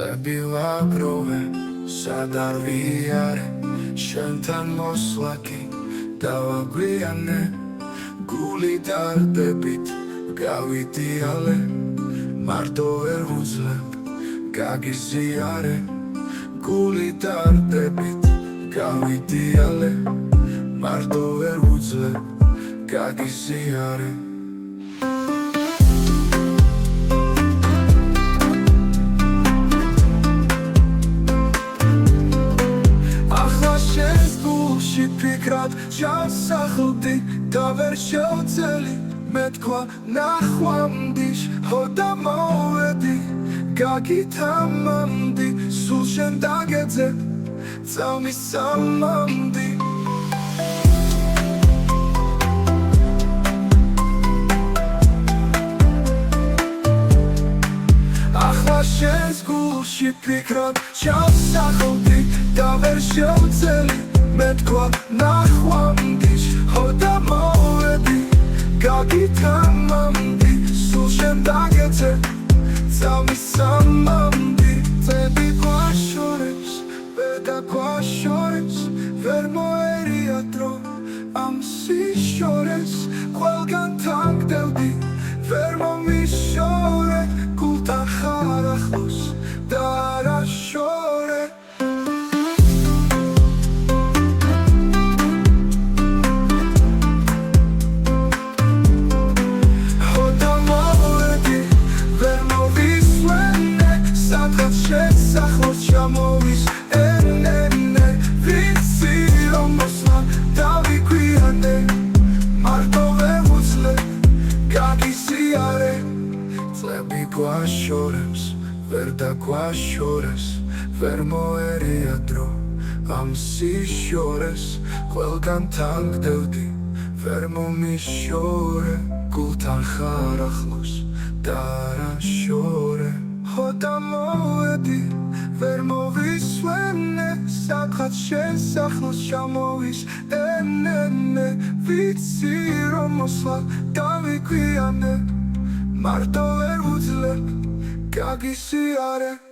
წლები ვაგროვე, სად არ ვიარე, შენთან მოსვლა კი დავაგვიანე, გული დარდებით გავიდიალე, მარტო ვერ ვუძლებ გაგიზიარე, გული დარდებით გავიდიალე, მარტო ვერ ვუძლებ გაგიზიარე. ფიქრად ჩასახლდი და ვერ შევწელი, მე თქვა ნახვამდის ჰოდა მოვედი, გაგითამამდი, სულ შენ დაგეძე, წამის სამამდი. ახლა შენს გულში ფიქრად ჩასახლდი და ვერ შევწელი, მე თქვა ნახვამდის ჰოდა მოვედი, გაგითამამდი, სულ შენ დაგეძე, წამის სამამდი. წები გვაშორებს, ვერ დაგვაშორებს, ვერ მოერია დრო ამ სიშორეს, ყველგან თანგდევდი, ვერ მომიშორე, გულთან ხარ ახლოს და არაშორე. შესახლოს ჩამოვის ენენე, ვიცი რომ მოსვლა დავიგვიანე, მარტო ვერ ვუძლებ გაგიზიარე. წლები გვაშორებს, ვერ დაგვაშორეს, ვერ მოერია დრო ამ სიშორეს, ყველგან თანგდევდი, ვერ მომიშორე, გულთან ხარ ახლოს და არაშორე. ჰოდა მოვედი, ვერ მოვისვენე, სადღაც შენს ახლოს ჩამოვის ენენე, ვიცი რომ მოსვლა დავიგვიანე, მარტო ვერ ვუძლებ გაგიზიარე.